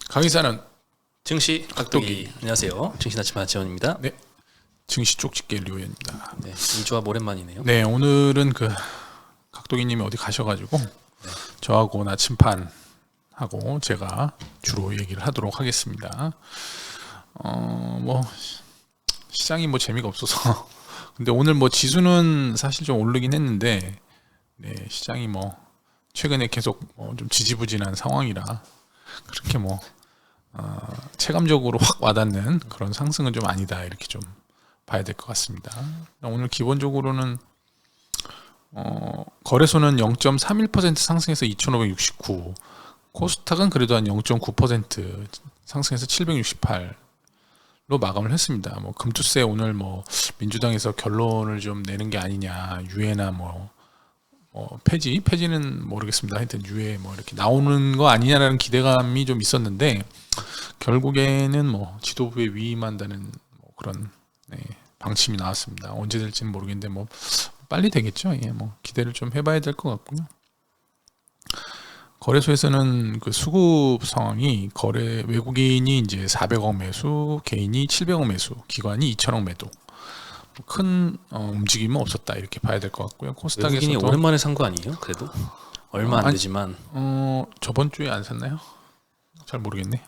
강의사는 증시 각도기. 안녕하세요. 증시 나침반 지원입니다. 네, 증시 쪽집게 류현입니다. 네, 이 조합 오랜만이네요. 네, 오늘은 그 각도기님이 어디 가셔가지고 저하고 나침판하고 제가 주로 얘기를 하도록 하겠습니다. 뭐 시장이 뭐 재미가 없어서 근데 오늘 뭐 지수는 사실 좀 오르긴 했는데 네, 시장이 뭐 최근에 계속 좀 지지부진한 상황이라 그렇게 뭐 체감적으로 확 와닿는 그런 상승은 좀 아니다 이렇게 좀 봐야 될 것 같습니다. 오늘 기본적으로는 거래소는 0.31% 상승해서 2,569, 코스닥은 그래도 한 0.9% 상승해서 768로 마감을 했습니다. 뭐 금투세 오늘 뭐 민주당에서 결론을 좀 내는 게 아니냐, 유예나 뭐 폐지는 모르겠습니다. 하여튼 유예 뭐 이렇게 나오는 거 아니냐라는 기대감이 좀 있었는데 결국에는 뭐 지도부에 위임한다는 뭐 그런 방침이 나왔습니다. 언제 될지는 모르겠는데 뭐 빨리 되겠죠. 예, 뭐 기대를 좀 해봐야 될 것 같고요. 거래소에서는 그 수급 상황이 외국인이 이제 400억 매수, 개인이 700억 매수, 기관이 2,000억 매도. 큰 움직임은 없었다 이렇게 봐야 될 것 같고요. 코스닥에서도 외국인이 오랜만에 산 거 아니에요? 그래도 얼마 안 되지만 저번 주에 안 샀나요? 잘 모르겠네.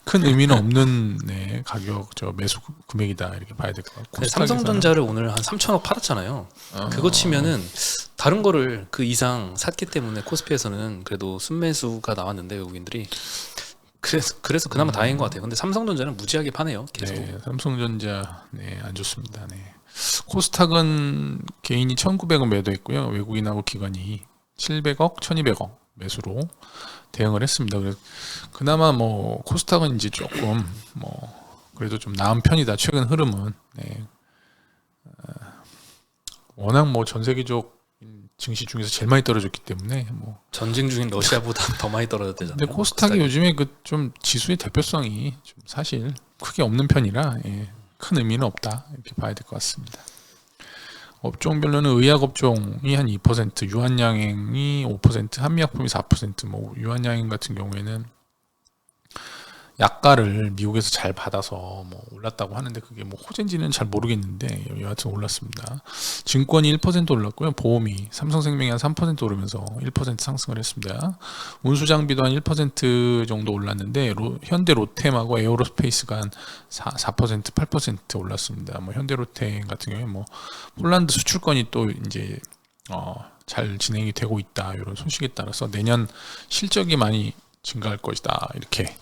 큰 의미는 없는 가격 매수 금액이다 이렇게 봐야 될 것 같고. 삼성전자를 오늘 한 3천억 팔았잖아요. 그거 치면은 다른 거를 그 이상 샀기 때문에 코스피에서는 그래도 순매수가 나왔는데 외국인들이 그래서 그나마 다행인 것 같아요. 근데 삼성전자는 무지하게 파네요. 계속. 네, 삼성전자 안 좋습니다. 네. 코스닥은 개인이 1,900억 매도했고요. 외국인하고 기관이 700억, 1,200억 매수로 대응을 했습니다. 그래서 그나마 뭐 코스닥은 이제 조금 뭐 그래도 좀 나은 편이다. 최근 흐름은 워낙 뭐 전 세계적 증시 중에서 제일 많이 떨어졌기 때문에 뭐 전쟁 중인 러시아보다 더 많이 떨어졌대잖아요. 근데 코스닥이 요즘에 그 좀 지수의 대표성이 좀 사실 크게 없는 편이라 큰 의미는 없다 이렇게 봐야 될 것 같습니다. 업종별로는 의약 업종이 한 2%, 유한양행이 5%, 한미약품이 4%. 뭐 유한양행 같은 경우에는 약가를 미국에서 잘 받아서 뭐 올랐다고 하는데 그게 뭐 호재인지는 잘 모르겠는데 여하튼 올랐습니다. 증권이 1% 올랐고요. 보험이 삼성생명이 한 3% 오르면서 1% 상승을 했습니다. 운수장비도 한 1% 정도 올랐는데 현대 로템하고 에어로스페이스가 한 4%, 8% 올랐습니다. 뭐 현대 로템 같은 경우에 뭐 폴란드 수출건이 또 이제 잘 진행이 되고 있다 이런 소식에 따라서 내년 실적이 많이 증가할 것이다 이렇게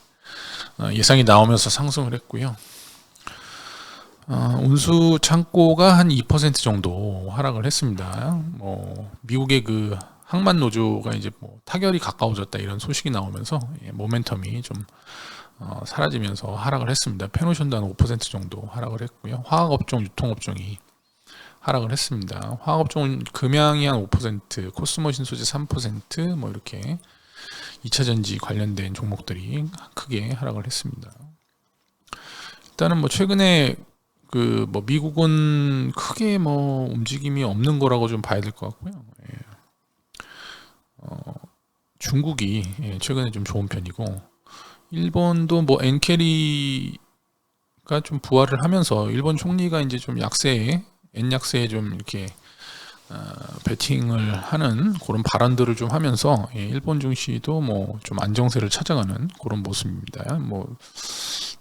예상이 나오면서 상승을 했고요. 운수 창고가 한 2% 정도 하락을 했습니다. 뭐 미국의 그 항만 노조가 이제 뭐 타결이 가까워졌다 이런 소식이 나오면서 모멘텀이 좀 사라지면서 하락을 했습니다. 페노션도 한 5% 정도 하락을 했고요. 화학업종, 유통업종이 하락을 했습니다. 화학업종은 금양이 한 5%, 코스모신 소재 3%, 뭐 이렇게 2차전지 관련된 종목들이 크게 하락을 했습니다. 일단은 뭐 최근에 그 뭐 미국은 크게 뭐 움직임이 없는 거라고 좀 봐야 될 것 같고요. 중국이 최근에 좀 좋은 편이고 일본도 뭐 엔캐리가 좀 부활을 하면서 일본 총리가 이제 좀 엔 약세에 좀 이렇게 베팅을 하는 그런 발언들을 좀 하면서 일본 증시도 뭐 좀 안정세를 찾아가는 그런 모습입니다. 뭐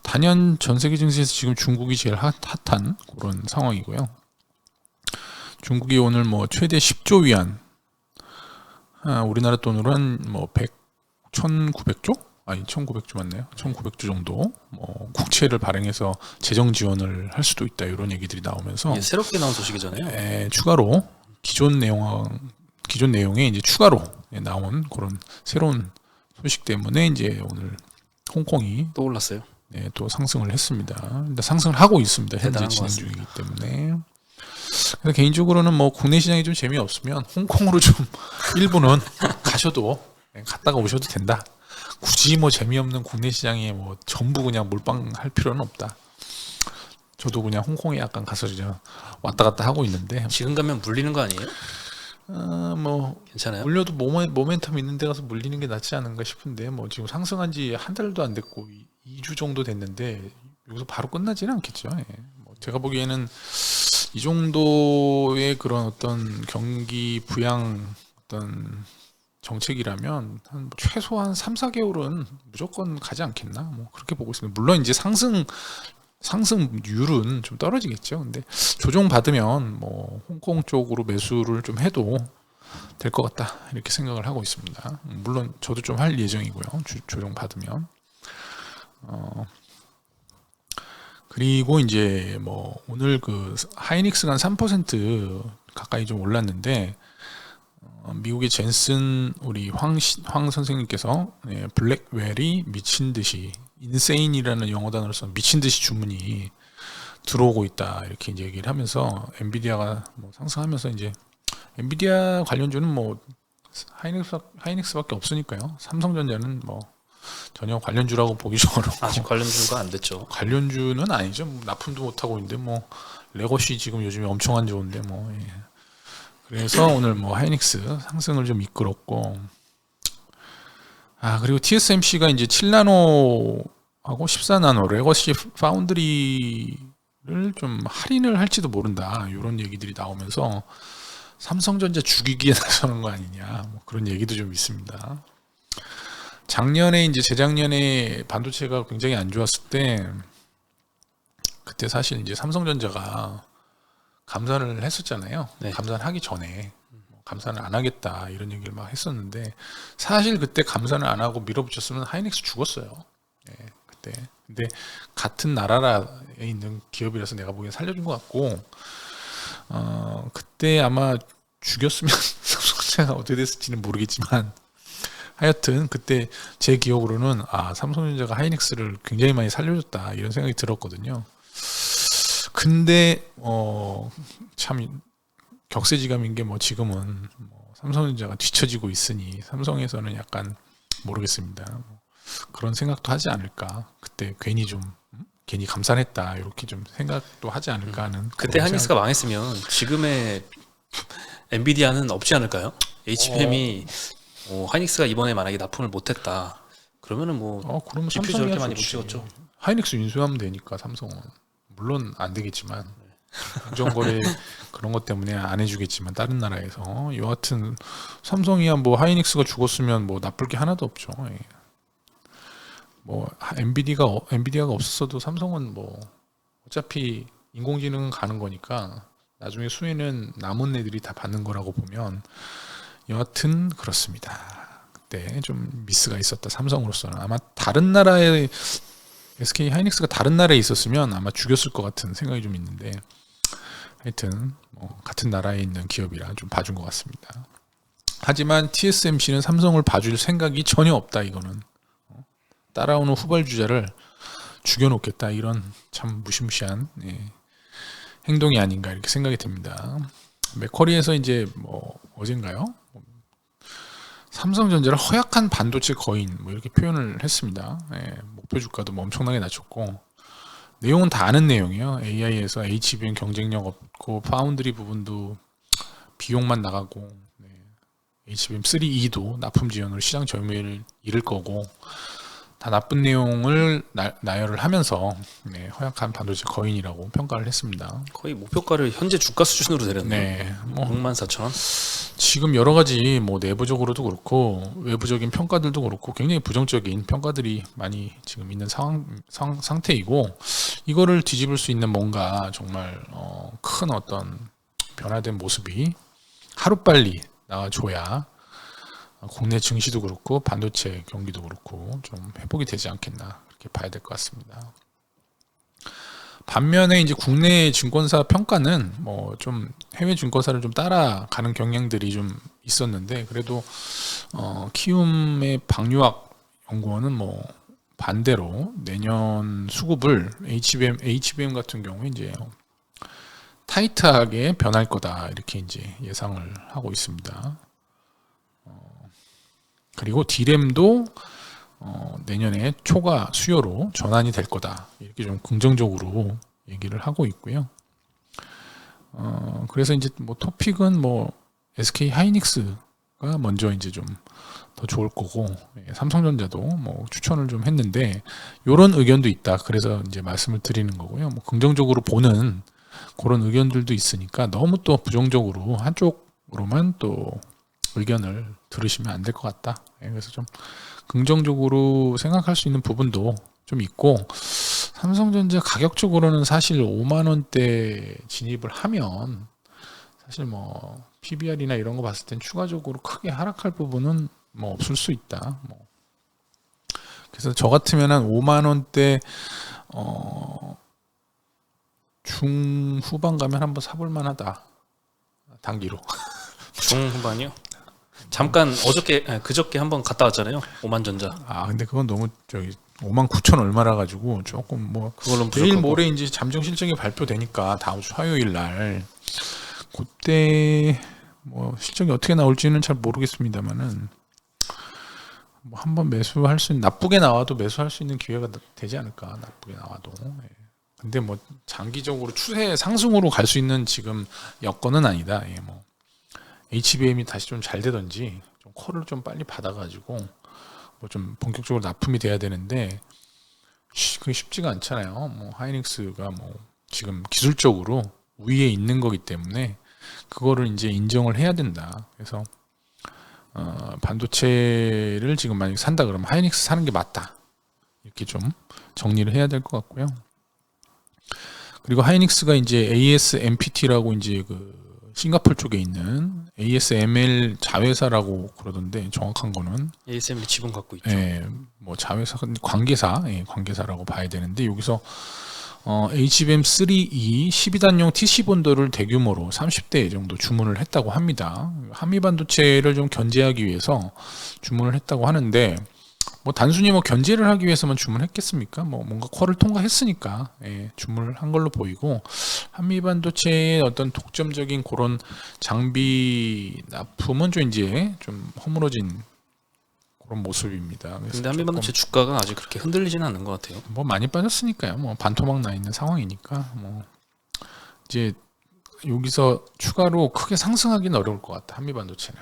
단연 전 세계 증시에서 지금 중국이 제일 핫한 그런 상황이고요. 중국이 오늘 뭐 최대 10조 위안, 우리나라 돈으로 한 뭐 1,900조? 아니 1,900조 맞나요? 1,900조 정도 뭐 국채를 발행해서 재정 지원을 할 수도 있다 이런 얘기들이 나오면서 새롭게 나온 소식이잖아요. 추가로 기존 내용에 이제 추가로 나온 그런 새로운 소식 때문에 이제 오늘 홍콩이 또 올랐어요. 또 상승을 했습니다. 근데 상승을 하고 있습니다. 현재 진행 중이기 때문에. 그래서 개인적으로는 뭐 국내 시장이 좀 재미없으면 홍콩으로 좀 일부는 가셔도 갔다가 오셔도 된다. 굳이 뭐 재미없는 국내 시장에 뭐 전부 그냥 몰빵할 필요는 없다. 저도 그냥 홍콩에 약간 가서 이제 왔다 갔다 하고 있는데 지금 가면 물리는 거 아니에요? 뭐 괜찮아요? 물려도 모멘텀 있는 데 가서 물리는 게 낫지 않은가 싶은데 뭐 지금 상승한 지 한 달도 안 됐고 2주 정도 됐는데 여기서 바로 끝나지는 않겠죠. 예. 뭐 제가 보기에는 이 정도의 그런 어떤 경기 부양 어떤 정책이라면 한 최소한 3, 4개월은 무조건 가지 않겠나? 뭐 그렇게 보고 있습니다. 물론 이제 상승률은 좀 떨어지겠죠. 근데 조정 받으면 뭐 홍콩 쪽으로 매수를 좀 해도 될 것 같다 이렇게 생각을 하고 있습니다. 물론 저도 좀 할 예정이고요. 조정 받으면. 그리고 이제 뭐 오늘 그 하이닉스가 한 3% 가까이 좀 올랐는데 미국의 젠슨 우리 황 선생님께서 블랙웰이 미친 듯이 인세인이라는 영어 단어로 써 미친 듯이 주문이 들어오고 있다 이렇게 이제 얘기를 하면서 엔비디아가 뭐 상승하면서 이제 엔비디아 관련주는 뭐 하이닉스밖에 없으니까요. 삼성전자는 뭐 전혀 관련주라고 보기 좀 어렵고 아직 관련주가 안 됐죠. 관련주는 아니죠. 뭐 납품도 못 하고 있는데 뭐 레거시 지금 요즘에 엄청 안 좋은데 뭐 예. 그래서 오늘 뭐 하이닉스 상승을 좀 이끌었고 그리고 TSMC가 이제 7나노하고 14나노 레거시 파운드리를 좀 할인을 할지도 모른다 이런 얘기들이 나오면서 삼성전자 죽이기에 나서는 거 아니냐 뭐 그런 얘기도 좀 있습니다. 작년에 이제 재작년에 반도체가 굉장히 안 좋았을 때 그때 사실 이제 삼성전자가 감산을 했었잖아요. 네. 감산하기 전에 감산을 안 하겠다 이런 얘기를 막 했었는데 사실 그때 감산을 안 하고 밀어붙였으면 하이닉스 죽었어요. 네, 그때. 근데 같은 나라에 있는 기업이라서 내가 보기엔 살려준 것 같고 그때 아마 죽였으면 삼성전자가 어떻게 됐을지는 모르겠지만 하여튼 그때 제 기억으로는 삼성전자가 하이닉스를 굉장히 많이 살려줬다 이런 생각이 들었거든요. 근데 참 격세지감인 게 뭐 지금은 뭐 삼성전자가 뒤처지고 있으니 삼성에서는 약간 모르겠습니다. 그런 생각도 하지 않을까. 그때 괜히 감산했다 이렇게 좀 생각도 하지 않을까 하는. 그때 하이닉스가 망했으면 지금의 엔비디아는 없지 않을까요? HBM이 하이닉스가 이번에 만약에 납품을 못했다 그러면은 뭐 그러면 GPU 삼성이 저렇게 많이 못 좋지. 찍었죠. 하이닉스 인수하면 되니까 삼성은 물론 안 되겠지만 공정거래 그런 것 때문에 안 해주겠지만 다른 나라에서 여하튼 삼성이야 뭐 하이닉스가 죽었으면 뭐 나쁠 게 하나도 없죠. 예. 뭐 엔비디아가 없었어도 삼성은 뭐 어차피 인공지능은 가는 거니까 나중에 수혜는 남은 애들이 다 받는 거라고 보면 여하튼 그렇습니다. 그때 좀 미스가 있었다. 삼성으로서는 아마 다른 나라에 SK 하이닉스가 다른 나라에 있었으면 아마 죽였을 것 같은 생각이 좀 있는데 하여튼 뭐 같은 나라에 있는 기업이라 좀 봐준 것 같습니다. 하지만 TSMC는 삼성을 봐줄 생각이 전혀 없다. 이거는 따라오는 후발주자를 죽여놓겠다. 이런 참 무시무시한 행동이 아닌가 이렇게 생각이 듭니다. 맥쿼리에서 이제 뭐 어젠가요? 삼성전자를 허약한 반도체 거인 뭐 이렇게 표현을 했습니다. 목표 주가도 뭐 엄청나게 낮췄고 내용은 다 아는 내용이에요. AI에서 HBM 경쟁력 없고 파운드리 부분도 비용만 나가고 HBM 3E도 납품 지연으로 시장 점유율을 잃을 거고 다 나쁜 내용을 나열을 하면서 허약한 반도체 거인이라고 평가를 했습니다. 거의 목표가를 현재 주가 수준으로 내렸네요. 네, 뭐 64,000원. 지금 여러 가지 뭐 내부적으로도 그렇고 외부적인 평가들도 그렇고 굉장히 부정적인 평가들이 많이 지금 있는 상태이고 이거를 뒤집을 수 있는 뭔가 정말 큰 어떤 변화된 모습이 하루빨리 나와줘야 국내 증시도 그렇고 반도체 경기도 그렇고 좀 회복이 되지 않겠나 그렇게 봐야 될 것 같습니다. 반면에 이제 국내 증권사 평가는 뭐 좀 해외 증권사를 좀 따라가는 경향들이 좀 있었는데 그래도 키움의 박유학 연구원은 뭐 반대로 내년 수급을 HBM 같은 경우에 이제 타이트하게 변할 거다 이렇게 이제 예상을 하고 있습니다. 그리고 D램도 내년에 초과 수요로 전환이 될 거다 이렇게 좀 긍정적으로 얘기를 하고 있고요. 그래서 이제 뭐 토픽은 뭐 SK 하이닉스가 먼저 이제 좀 더 좋을 거고, 삼성전자도 뭐 추천을 좀 했는데 이런 의견도 있다. 그래서 이제 말씀을 드리는 거고요. 뭐 긍정적으로 보는 그런 의견들도 있으니까 너무 또 부정적으로 한쪽으로만 또 의견을 들으시면 안 될 것 같다. 그래서 좀 긍정적으로 생각할 수 있는 부분도 좀 있고, 삼성전자 가격적으로는 사실 5만 원대 진입을 하면 사실 뭐 PBR이나 이런 거 봤을 땐 추가적으로 크게 하락할 부분은 뭐 없을 수 있다. 뭐 그래서 저 같으면 한 5만 원대 중후반 가면 한번 사볼 만하다. 단기로. 중후반이요? 잠깐 그저께 한번 갔다 왔잖아요. 오만전자. 아 근데 그건 너무 저기 5만 9천 얼마라 가지고 조금 뭐 그걸로 내일 부족하고. 모레 이제 잠정 실적이 발표되니까 다음 주 화요일 날 그때 뭐 실적이 어떻게 나올지는 잘 모르겠습니다만은 뭐 한번 매수할 수 있는, 나쁘게 나와도 매수할 수 있는 기회가 되지 않을까. 나쁘게 나와도. 예. 근데 뭐 장기적으로 추세 상승으로 갈 수 있는 지금 여건은 아니다. 예, 뭐 HBM이 다시 좀 잘 되든지 좀 콜을 좀 빨리 받아가지고 뭐 좀 본격적으로 납품이 돼야 되는데 그게 쉽지가 않잖아요. 뭐 하이닉스가 뭐 지금 기술적으로 우위에 있는 거기 때문에 그거를 이제 인정을 해야 된다. 그래서 반도체를 지금 만약에 산다 그러면 하이닉스 사는 게 맞다. 이렇게 좀 정리를 해야 될 것 같고요. 그리고 하이닉스가 이제 ASMPT라고 이제 그 싱가포르 쪽에 있는 ASML 자회사라고 그러던데 정확한 거는 ASML 지분 갖고 있죠. 뭐 자회사 관계사라고 봐야 되는데 여기서 HBM3E 12단용 TC 본더를 대규모로 30대 정도 주문을 했다고 합니다. 한미 반도체를 좀 견제하기 위해서 주문을 했다고 하는데 뭐 단순히 뭐 견제를 하기 위해서만 주문했겠습니까? 뭐 뭔가 퀄을 통과했으니까 주문을 한 걸로 보이고, 한미 반도체의 어떤 독점적인 그런 장비 납품은 좀 이제 좀 허물어진 그런 모습입니다. 그래서 근데 한미 반도체 주가가 아직 그렇게 흔들리지는 않는 것 같아요. 뭐 많이 빠졌으니까요. 뭐 반토막 나 있는 상황이니까 뭐 이제 여기서 추가로 크게 상승하기는 어려울 것 같다. 한미 반도체는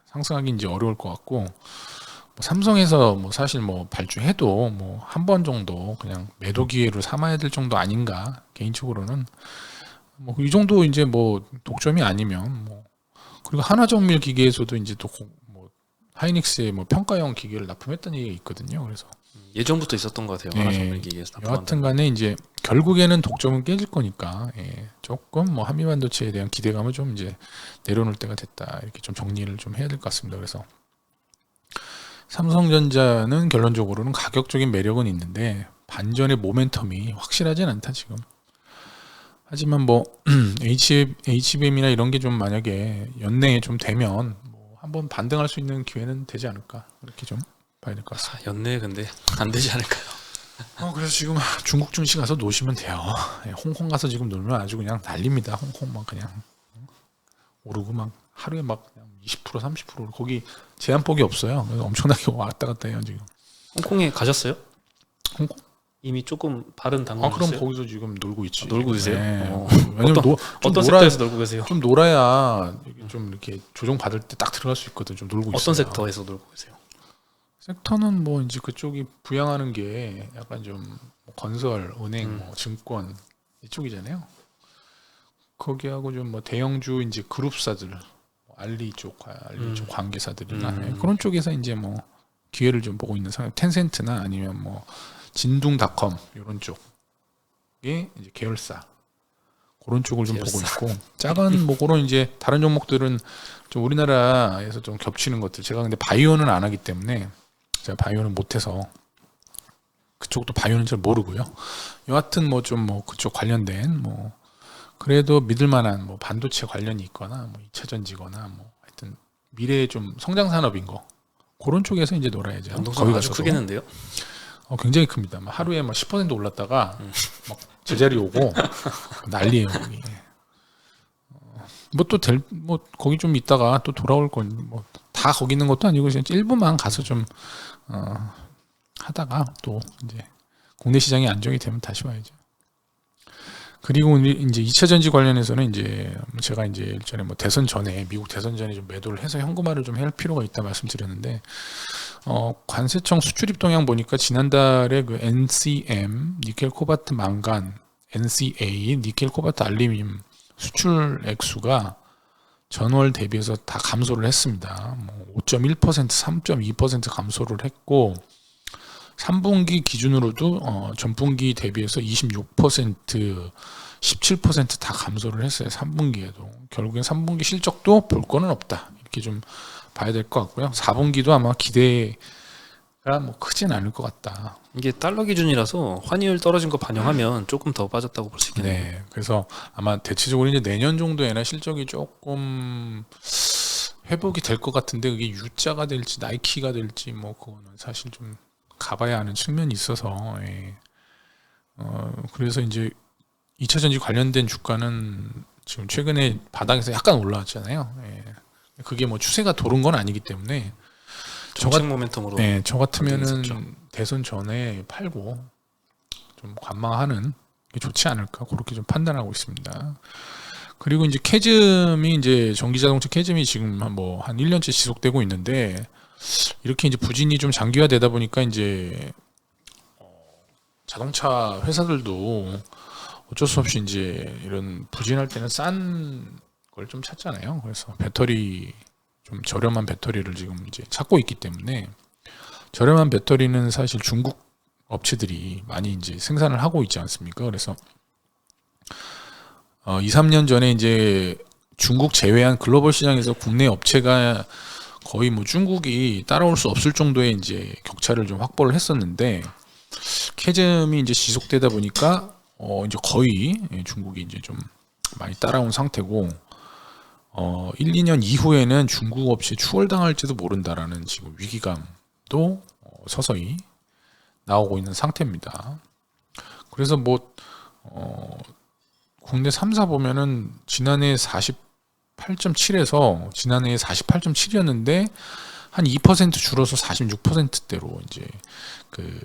상승하기 이제 어려울 것 같고, 뭐 삼성에서 뭐 사실 뭐 발주해도 뭐 한 번 정도 그냥 매도 기회로 삼아야 될 정도 아닌가. 개인적으로는 뭐 이 정도 이제 뭐 독점이 아니면 뭐, 그리고 하나정밀 기계에서도 이제 또 뭐 하이닉스의 뭐 평가형 기계를 납품했다는 얘기가 있거든요. 그래서 예전부터 있었던 것 같아요. 하나정밀 기계에서 여하튼 간에 이제 결국에는 독점은 깨질 거니까 조금 뭐 한미 반도체에 대한 기대감을 좀 이제 내려놓을 때가 됐다. 이렇게 좀 정리를 좀 해야 될 것 같습니다. 그래서 삼성전자는 결론적으로는 가격적인 매력은 있는데 반전의 모멘텀이 확실하진 않다 지금. 하지만 뭐 HBM이나 이런 게 좀 만약에 연내에 좀 되면 뭐 한번 반등할 수 있는 기회는 되지 않을까, 이렇게 좀 봐야 될 것 같습니다. 연내 근데 안 되지 않을까요? 그래서 지금 중국 증시 가서 노시면 돼요. 홍콩 가서 지금 놀면 아주 그냥 난립니다. 홍콩 막 그냥 오르고 막 하루에 막 그냥 20% 30% 거기 제한폭이 없어요. 그래서 엄청나게 왔다 갔다 해요 지금. 홍콩에 가셨어요? 홍콩? 이미 조금 바른 당근. 그럼 거기서 지금 놀고 있지. 놀고 계세요? 왜냐면 어떤 섹터에서 놀고 계세요? 좀 놀아야 좀 이렇게 조정 받을 때 딱 들어갈 수 있거든. 좀 놀고 있어요. 어떤 섹터에서 놀고 계세요? 섹터는 뭐 이제 그쪽이 부양하는 게 약간 좀 건설, 은행, 뭐 증권 이쪽이잖아요. 거기하고 좀 뭐 대형주 이제 그룹사들, 알리 쪽 관계사들이나 그런 쪽에서 이제 뭐 기회를 좀 보고 있는 상황. 텐센트나 아니면 뭐 진둥닷컴 이런 쪽의 이제 계열사 그런 쪽을 좀 보고 있고, 작은 뭐 그런 이제 다른 종목들은 좀 우리나라에서 좀 겹치는 것들. 제가 근데 바이오는 안 하기 때문에 제가 바이오는 못해서 그쪽도 바이오는 잘 모르고요. 여하튼 뭐 좀 뭐 그쪽 관련된 뭐 그래도 믿을만한 뭐 반도체 관련이 있거나 뭐 2차전지거나 뭐 하여튼 미래의 좀 성장 산업인 거 그런 쪽에서 이제 놀아야죠. 연동성 아주 크겠는데요? 굉장히 큽니다. 막 하루에 막 10% 올랐다가 막 제자리 오고 난리예요. 거기. 뭐 또 뭐 거기 좀 있다가 또 돌아올 건 뭐 다 거기 있는 것도 아니고 그냥 일부만 가서 좀 하다가 또 이제 국내 시장이 안정이 되면 다시 와야죠. 그리고 이제 2차 전지 관련해서는 이제 제가 이제 일전에 뭐 대선 전에 미국 대선 전에 좀 매도를 해서 현금화를 좀 할 필요가 있다 말씀드렸는데 관세청 수출입 동향 보니까 지난달에 그 NCM 니켈 코발트 망간 NCA 니켈 코발트 알루미늄 수출 액수가 전월 대비해서 다 감소를 했습니다. 뭐 5.1%, 3.2% 감소를 했고 3분기 기준으로도 전분기 대비해서 26%, 17%다 감소를 했어요. 3분기에도. 결국엔 3분기 실적도 볼 거는 없다. 이렇게 좀 봐야 될 것 같고요. 4분기도 아마 기대가 뭐 크진 않을 것 같다. 이게 달러 기준이라서 환율 떨어진 거 반영하면 조금 더 빠졌다고 볼 수 있겠네요. 네. 그래서 아마 대체적으로 이제 내년 정도에나 실적이 조금 회복이 될 것 같은데 그게 U자가 될지 나이키가 될지 뭐 그거는 사실 좀 가봐야 하는 측면이 있어서 그래서 이제 2차 전지 관련된 주가는 지금 최근에 바닥에서 약간 올라왔잖아요. 그게 뭐 추세가 도른 건 아니기 때문에 정책 모멘텀으로. 저 같으면은 있었죠. 대선 전에 팔고 좀 관망하는 게 좋지 않을까 그렇게 좀 판단하고 있습니다. 그리고 이제 캐즘이 이제 전기자동차 캐즘이 지금 한 1년째 지속되고 있는데 이렇게 이제 부진이 좀 장기화되다 보니까 이제 자동차 회사들도 어쩔 수 없이 이제 이런 부진할 때는 싼 걸 좀 찾잖아요. 그래서 배터리 좀 저렴한 배터리를 지금 이제 찾고 있기 때문에 저렴한 배터리는 사실 중국 업체들이 많이 이제 생산을 하고 있지 않습니까? 그래서 2, 3년 전에 이제 중국 제외한 글로벌 시장에서 국내 업체가 거의 뭐 중국이 따라올 수 없을 정도의 이제 격차를 좀 확보를 했었는데 캐즘이 이제 지속되다 보니까 이제 거의 중국이 이제 좀 많이 따라온 상태고 1, 2년 이후에는 중국 업체 추월당할지도 모른다라는 지금 위기감도 서서히 나오고 있는 상태입니다. 그래서 뭐 국내 3사 보면은 지난해 48.7에서 지난해 48.7이었는데 한 2% 줄어서 46%대로 이제 그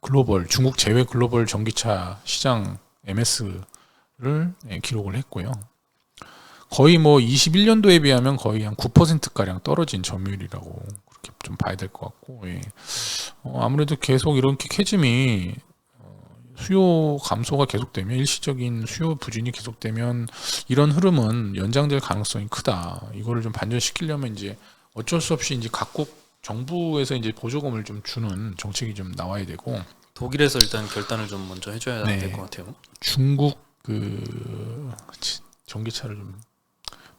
글로벌 중국 제외 글로벌 전기차 시장 MS를 기록을 했고요. 거의 뭐 21년도에 비하면 거의 한 9% 가량 떨어진 점유율이라고 그렇게 좀 봐야 될 것 같고, 아무래도 계속 이렇게 캐즘이 수요 감소가 계속되면 일시적인 수요 부진이 계속되면 이런 흐름은 연장될 가능성이 크다. 이거를 좀 반전시키려면 이제 어쩔 수 없이 이제 각국 정부에서 이제 보조금을 좀 주는 정책이 좀 나와야 되고 독일에서 일단 결단을 좀 먼저 해줘야 될 것 같아요. 중국 그 전기차를 좀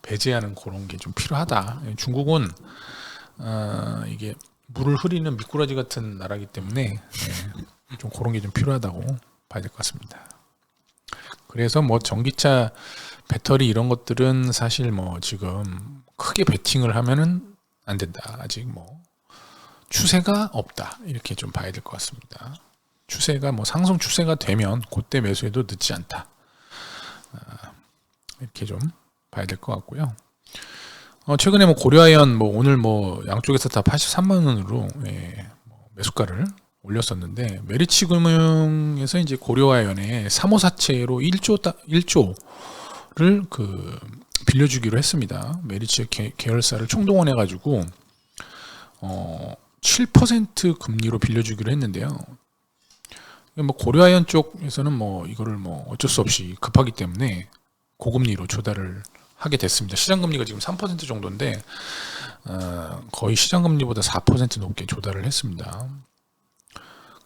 배제하는 그런 게 좀 필요하다. 중국은 이게 물을 흐리는 미꾸라지 같은 나라이기 때문에 좀 그런 게 좀 필요하다고 봐야 될 것 같습니다. 그래서 뭐 전기차 배터리 이런 것들은 사실 뭐 지금 크게 베팅을 하면은 안 된다. 아직 뭐 추세가 없다. 이렇게 좀 봐야 될 것 같습니다. 추세가 뭐 상승 추세가 되면 그때 매수해도 늦지 않다. 이렇게 좀 봐야 될 것 같고요. 최근에 뭐 고려아연 뭐 오늘 뭐 양쪽에서 다 83만 원으로 매수가를 올렸었는데 메리츠금융에서 이제 고려아연에 3호사채로 1조를 그 빌려주기로 했습니다. 메리츠 계열사를 총동원해 가지고 7% 금리로 빌려주기로 했는데요. 뭐 고려아연 쪽에서는 뭐 이거를 뭐 어쩔 수 없이 급하기 때문에 고금리로 조달을 하게 됐습니다. 시장금리가 지금 3% 정도인데 거의 시장금리보다 4% 높게 조달을 했습니다.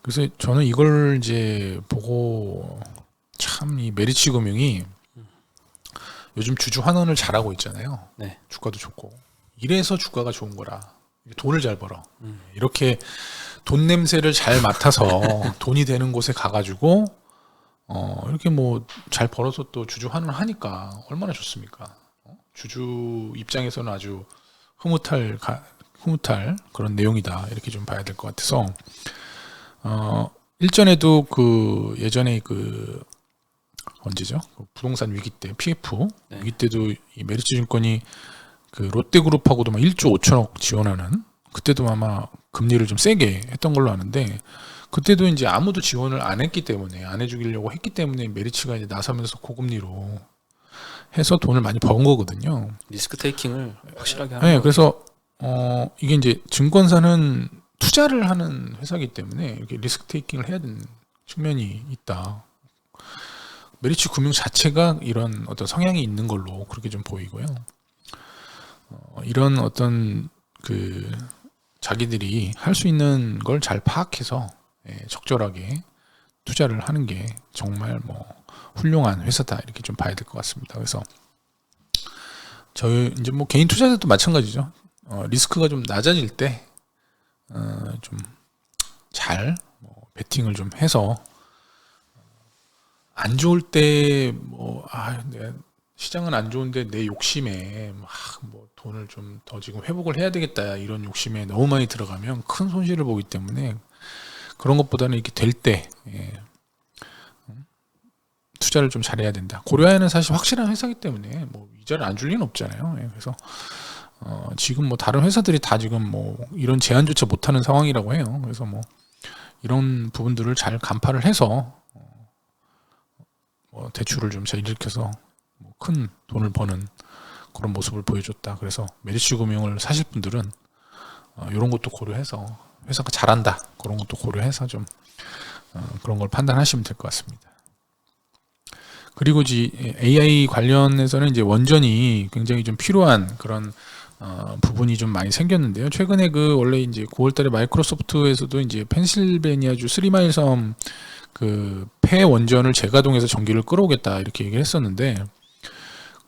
그래서 저는 이걸 이제 보고 참 이 메리츠금융이 요즘 주주 환원을 잘하고 있잖아요. 네. 주가도 좋고 이래서 주가가 좋은 거라. 돈을 잘 벌어. 이렇게 돈 냄새를 잘 맡아서 돈이 되는 곳에 가가지고 이렇게 뭐 잘 벌어서 또 주주 환원을 하니까 얼마나 좋습니까? 주주 입장에서는 아주 흐뭇할 그런 내용이다. 이렇게 좀 봐야 될 것 같아서 일전에도 그 예전에 그 언제죠? 부동산 위기 때 PF 위기 때도 이 메리츠증권이 그 롯데그룹하고도 막 1조 5천억 지원하는 그때도 아마 금리를 좀 세게 했던 걸로 아는데 그때도 이제 아무도 지원을 안 했기 때문에 안 해주려고 했기 때문에 메리츠가 이제 나서면서 고금리로 해서 돈을 많이 번 거거든요. 리스크 테이킹을 확실하게 하는 네, 거예요. 그래서 이게 이제 증권사는 투자를 하는 회사이기 때문에 이렇게 리스크 테이킹을 해야 되는 측면이 있다. 메리츠 금융 자체가 이런 어떤 성향이 있는 걸로 그렇게 좀 보이고요. 이런 어떤 그 자기들이 할 수 있는 걸 잘 파악해서 적절하게 투자를 하는 게 정말 뭐 훌륭한 회사다 이렇게 좀 봐야 될 것 같습니다. 그래서 저희 이제 뭐 개인 투자자도 마찬가지죠. 리스크가 좀 낮아질 때 좀 잘 베팅을 좀 해서 안 좋을 때 시장은 안 좋은데 내 욕심에 막 뭐 돈을 좀 더 지금 회복을 해야 되겠다 이런 욕심에 너무 많이 들어가면 큰 손실을 보기 때문에 그런 것보다는 이렇게 될 때 투자를 좀 잘해야 된다. 고려아연은 사실 확실한 회사이기 때문에 뭐 이자를 안 줄 리는 없잖아요. 그래서 지금 뭐 다른 회사들이 다 지금 뭐 이런 제한조차 못하는 상황이라고 해요. 그래서 뭐 이런 부분들을 잘 간파를 해서 뭐 대출을 좀 잘 일으켜서 뭐 큰 돈을 버는 그런 모습을 보여줬다. 그래서 메리츠 금융을 사실 분들은 이런 것도 고려해서 회사가 잘한다 그런 것도 고려해서 좀 그런 걸 판단하시면 될 것 같습니다. 그리고 AI 관련해서는 이제 원전이 굉장히 좀 필요한 그런 부분이 좀 많이 생겼는데요. 최근에 그 원래 이제 9월달에 마이크로소프트에서도 이제 펜실베니아주 3마일 섬 그 폐 원전을 재가동해서 전기를 끌어오겠다 이렇게 얘기를 했었는데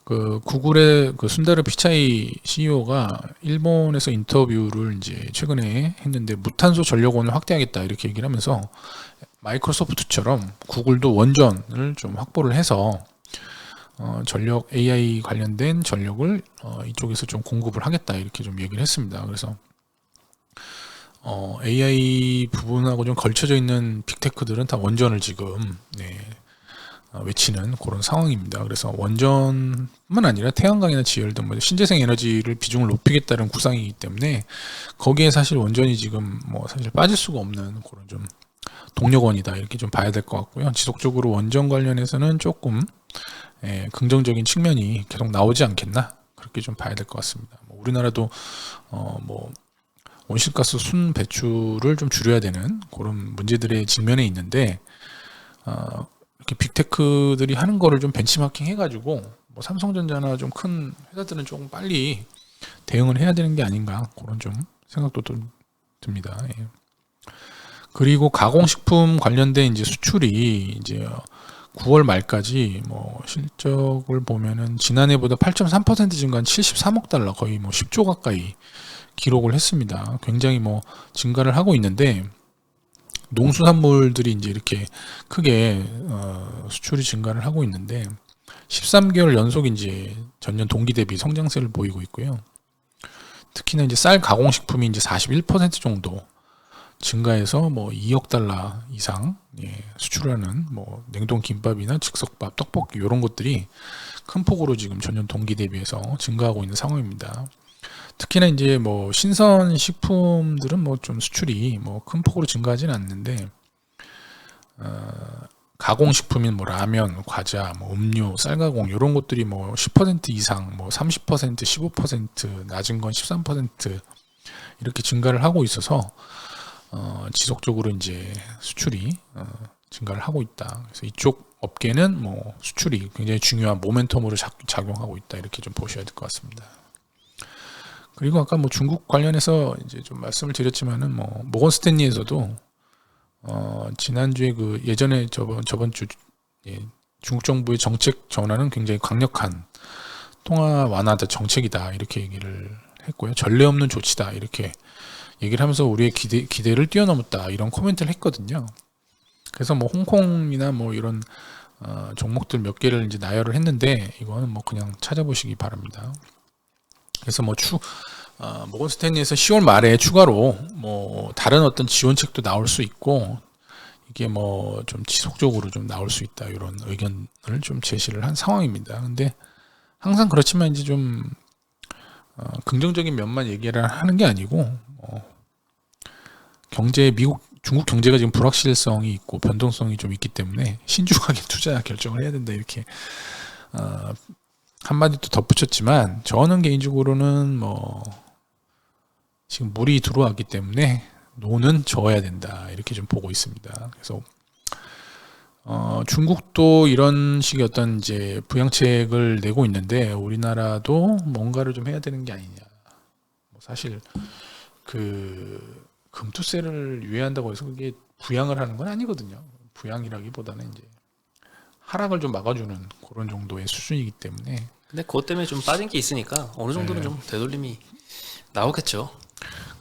그 구글의 그 순다르 피차이 CEO가 일본에서 인터뷰를 이제 최근에 했는데 무탄소 전력원을 확대하겠다 이렇게 얘기를 하면서 마이크로소프트처럼 구글도 원전을 좀 확보를 해서 전력 AI 관련된 전력을 이쪽에서 좀 공급을 하겠다 이렇게 좀 얘기를 했습니다. 그래서 AI 부분하고 좀 걸쳐져 있는 빅테크들은 다 원전을 지금 외치는 그런 상황입니다. 그래서 원전뿐만 아니라 태양광이나 지열 등 뭐 신재생 에너지를 비중을 높이겠다는 구상이기 때문에 거기에 사실 원전이 지금 뭐 사실 빠질 수가 없는 그런 좀 동력원이다 이렇게 좀 봐야 될 것 같고요. 지속적으로 원전 관련해서는 조금 긍정적인 측면이 계속 나오지 않겠나 그렇게 좀 봐야 될 것 같습니다. 뭐 우리나라도 뭐 온실가스 순 배출을 좀 줄여야 되는 그런 문제들의 직면에 있는데 이렇게 빅테크들이 하는 거를 좀 벤치마킹 해가지고 뭐 삼성전자나 좀 큰 회사들은 조금 빨리 대응을 해야 되는 게 아닌가 그런 좀 생각도 좀 듭니다. 예. 그리고 가공식품 관련된 이제 수출이 이제 9월 말까지 뭐 실적을 보면은 지난해보다 8.3% 증가한 73억 달러 거의 뭐 10조 가까이 기록을 했습니다. 굉장히 뭐 증가를 하고 있는데 농수산물들이 이제 이렇게 크게 수출이 증가를 하고 있는데 13개월 연속 이제 전년 동기 대비 성장세를 보이고 있고요. 특히나 이제 쌀 가공식품이 이제 41% 정도 증가해서 뭐 2억 달러 이상 수출하는 뭐 냉동 김밥이나 즉석밥, 떡볶이 이런 것들이 큰 폭으로 지금 전년 동기 대비해서 증가하고 있는 상황입니다. 특히나 이제 뭐 신선 식품들은 뭐 좀 수출이 뭐 큰 폭으로 증가하지는 않는데 가공식품인 뭐 라면, 과자, 뭐 음료, 쌀가공 이런 것들이 뭐 10% 이상, 뭐 30%, 15%, 낮은 건 13% 이렇게 증가를 하고 있어서 지속적으로 이제 수출이 증가를 하고 있다. 그래서 이쪽 업계는 뭐 수출이 굉장히 중요한 모멘텀으로 작용하고 있다. 이렇게 좀 보셔야 될 것 같습니다. 그리고 아까 뭐 중국 관련해서 이제 좀 말씀을 드렸지만은 뭐 모건 스탠리에서도 지난주에 그 예전에 저번 주 중국 정부의 정책 전환은 굉장히 강력한 통화 완화 정책이다 이렇게 얘기를 했고요. 전례 없는 조치다 이렇게 얘기를 하면서 우리의 기대를 뛰어넘었다 이런 코멘트를 했거든요. 그래서 뭐 홍콩이나 뭐 이런 종목들 몇 개를 이제 나열을 했는데 이거는 뭐 그냥 찾아보시기 바랍니다. 그래서 뭐 모건 스탠리에서 10월 말에 추가로 뭐 다른 어떤 지원책도 나올 수 있고 이게 뭐 좀 지속적으로 좀 나올 수 있다 이런 의견을 좀 제시를 한 상황입니다. 근데 항상 그렇지만 이제 좀 긍정적인 면만 얘기를 하는 게 아니고 경제 미국 중국 경제가 지금 불확실성이 있고 변동성이 좀 있기 때문에 신중하게 투자 결정을 해야 된다 이렇게 한마디 또 덧붙였지만 저는 개인적으로는 뭐 지금 물이 들어왔기 때문에 노는 저어야 된다 이렇게 좀 보고 있습니다. 그래서 중국도 이런 식의 어떤 이제 부양책을 내고 있는데 우리나라도 뭔가를 좀 해야 되는 게 아니냐. 뭐 사실 그 금투세를 유예한다고 해서 그게 부양을 하는 건 아니거든요. 부양이라기보다는 이제 하락을 좀 막아주는 그런 정도의 수준이기 때문에. 근데 그것 때문에 좀 빠진 게 있으니까 어느 정도는 좀 되돌림이 나오겠죠.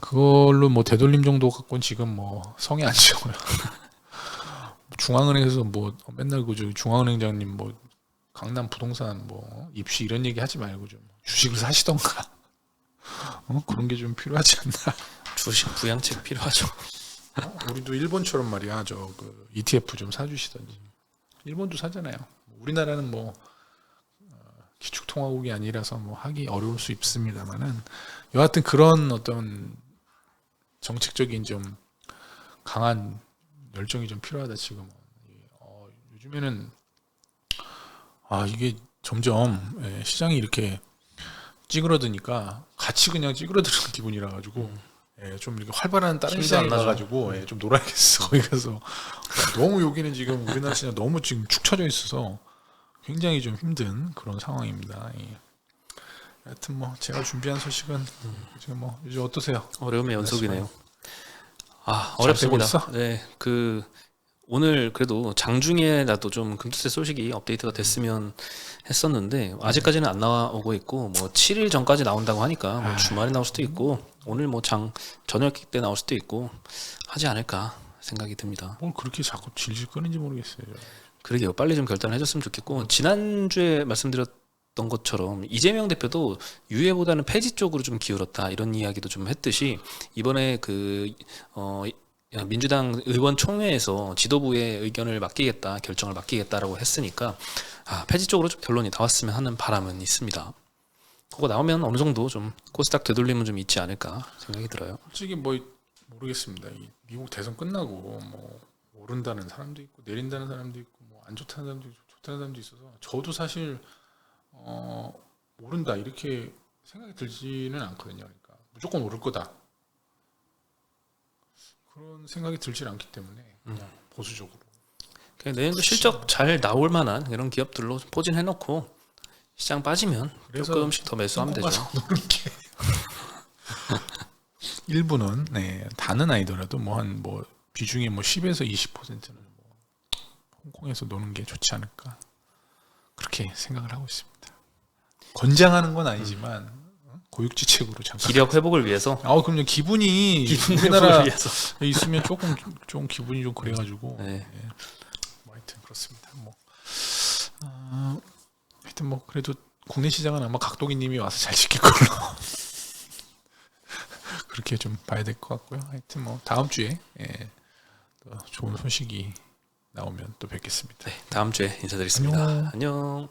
그걸로 뭐 되돌림 정도 갖고는 지금 뭐 성에 안 지어요. 중앙은행에서 뭐 맨날 그 중앙은행장님 뭐 강남 부동산 뭐 입시 이런 얘기 하지 말고 좀 주식을 사시던가 그런 게 좀 필요하지 않나. 주식 부양책 필요하죠. 우리도 일본처럼 말이야 저 그 ETF 좀 사주시던지. 일본도 사잖아요. 우리나라는 뭐 기축통화국이 아니라서 뭐 하기 어려울 수 있습니다만은 여하튼 그런 어떤 정책적인 좀 강한 열정이 좀 필요하다 지금은. 요즘에는 이게 점점 시장이 이렇게 찌그러드니까 같이 그냥 찌그러드는 기분이라 가지고 좀 이렇게 활발한 다른 시장에 가가지고 좀 놀아야겠어. 거기 가서 너무 여기는 지금 우리나라 시장 너무 지금 축 처져 있어서 굉장히 좀 힘든 그런 상황입니다. 하여튼 뭐 제가 준비한 소식은 지금 뭐 요즘 어떠세요? 어려움의 연속이네요. 잘 어렵습니다. 되고 있어? 네, 오늘 그래도 장중에라도 좀 금투세 소식이 업데이트가 됐으면 했었는데 아직까지는 안 나오고 있고 뭐 7일 전까지 나온다고 하니까 뭐 주말에 나올 수도 있고 오늘 뭐 저녁 때 나올 수도 있고 하지 않을까 생각이 듭니다. 뭘 그렇게 자꾸 질질 끄는지 모르겠어요. 그러게요. 빨리 좀 결단을 해줬으면 좋겠고 지난주에 말씀드렸던 것처럼 이재명 대표도 유예보다는 폐지 쪽으로 좀 기울었다 이런 이야기도 좀 했듯이 이번에 민주당 의원총회에서 지도부의 의견을 맡기겠다, 결정을 맡기겠다라고 했으니까 폐지 쪽으로 좀 결론이 나왔으면 하는 바람은 있습니다. 그거 나오면 어느 정도 좀 코스닥 되돌림은 좀 있지 않을까 생각이 들어요. 솔직히 뭐 모르겠습니다. 이 미국 대선 끝나고 뭐 오른다는 사람도 있고 내린다는 사람도 있고 뭐 안 좋다는 사람도 있고 좋다는 사람도 있어서 저도 사실 오른다 이렇게 생각이 들지는 않거든요. 그러니까 무조건 오를 거다. 그런 생각이 들질 않기 때문에 그냥 보수적으로. 그냥 내년도 실적 잘 나올 만한 이런 기업들로 포진해놓고 시장 빠지면 조금씩 더 매수하면 되죠. 일부는 다는 아니더라도 한 비중이 10에서 20%는 홍콩에서 노는 게 좋지 않을까 그렇게 생각을 하고 있습니다. 권장하는 건 아니지만 고육지책으로 잠깐. 기력 회복을 위해서. 그럼요. 기분이 우리나라 있으면 좀 기분이 좀 그래가지고. 네. 하여튼 그렇습니다. 하여튼 그래도 국내 시장은 아마 각도기님이 와서 잘 지킬 걸로 그렇게 좀 봐야 될 것 같고요. 하여튼 다음 주에 또 좋은 소식이 나오면 또 뵙겠습니다. 네, 다음 주에 인사드리겠습니다. 안녕.